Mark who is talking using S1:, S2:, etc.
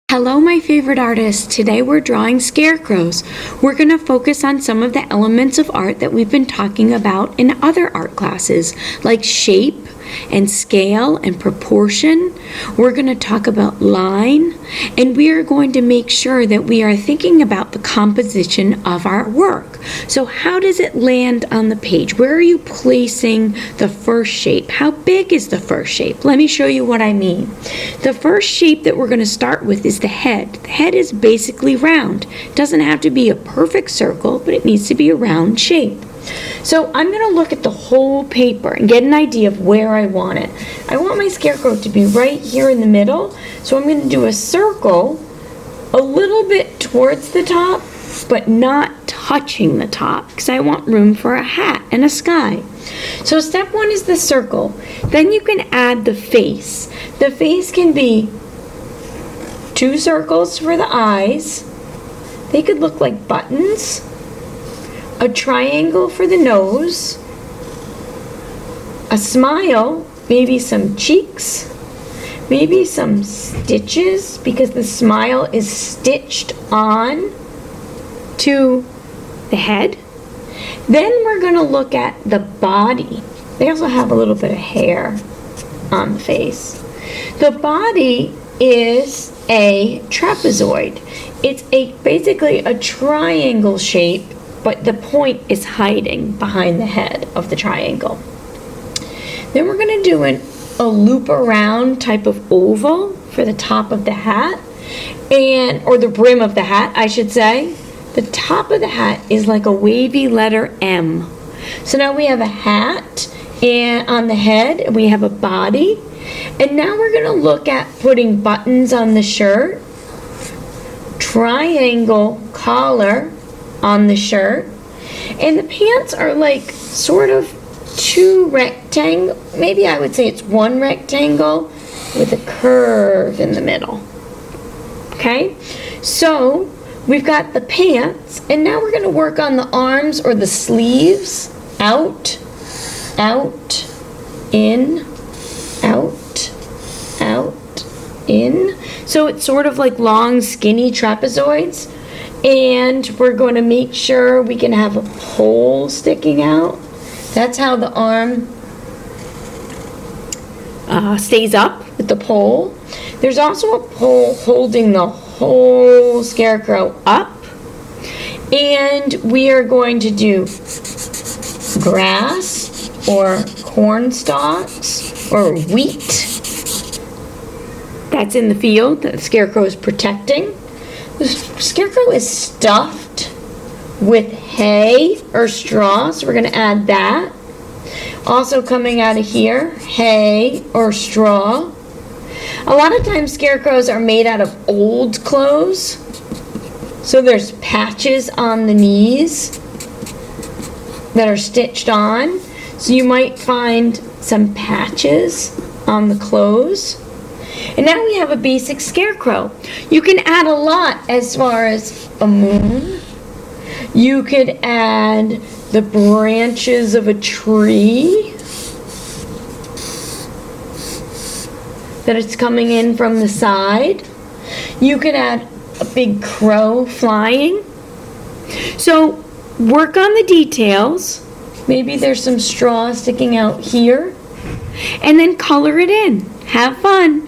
S1: Hello, my favorite artists. Today we're drawing scarecrows. We're going to focus on some of the elements of art that we've been talking about in other art classes, like shape and scale and proportion. We're going to talk about line, and we are going to make sure that we are thinking about the composition of our work. So how does it land on the page? Where are you placing the first shape? How big is the first shape? Let me show you what I mean. The first shape that we're going to start with is the head. The head is basically round. It doesn't have to be a perfect circle, but it needs to be a round shape. So I'm going to look at the whole paper and get an idea of where I want it. I want my scarecrow to be right here in the middle, so I'm going to do a circle a little bit towards the top, but not touching the top, because I want room for a hat and a sky. So step one is the circle. Then you can add the face. The face can be 2 circles for the eyes. They could look like buttons. A triangle for the nose, a smile, maybe some cheeks, maybe some stitches because the smile is stitched on to the head. Then we're going to look at the body. They also have a little bit of hair on the face. The body is a trapezoid. It's basically a triangle shape, but the point is hiding behind the head of the triangle. Then we're going to do a loop around type of oval for the top of the hat, or the brim of the hat, I should say. The top of the hat is like a wavy letter M. So now we have a hat and on the head, and we have a body. And now we're going to look at putting buttons on the shirt, triangle collar on the shirt, and the pants are like sort of 2 rectangles, maybe I would say it's 1 rectangle with a curve in the middle. Okay, so we've got the pants, and now we're going to work on the arms or the sleeves. Out, out, in, out, out, in. So it's sort of like long skinny trapezoids. And we're going to make sure we can have a pole sticking out. That's how the arm stays up with the pole. There's also a pole holding the whole scarecrow up. And we are going to do grass or corn stalks or wheat. That's in the field that the scarecrow is protecting. The scarecrow is stuffed with hay or straw, so we're going to add that. Also coming out of here, hay or straw. A lot of times scarecrows are made out of old clothes, so there's patches on the knees that are stitched on. So you might find some patches on the clothes. And now we have a basic scarecrow. You can add a lot as far as a moon. You could add the branches of a tree that it's coming in from the side. You could add a big crow flying. So work on the details. Maybe there's some straw sticking out here. And then color it in. Have fun.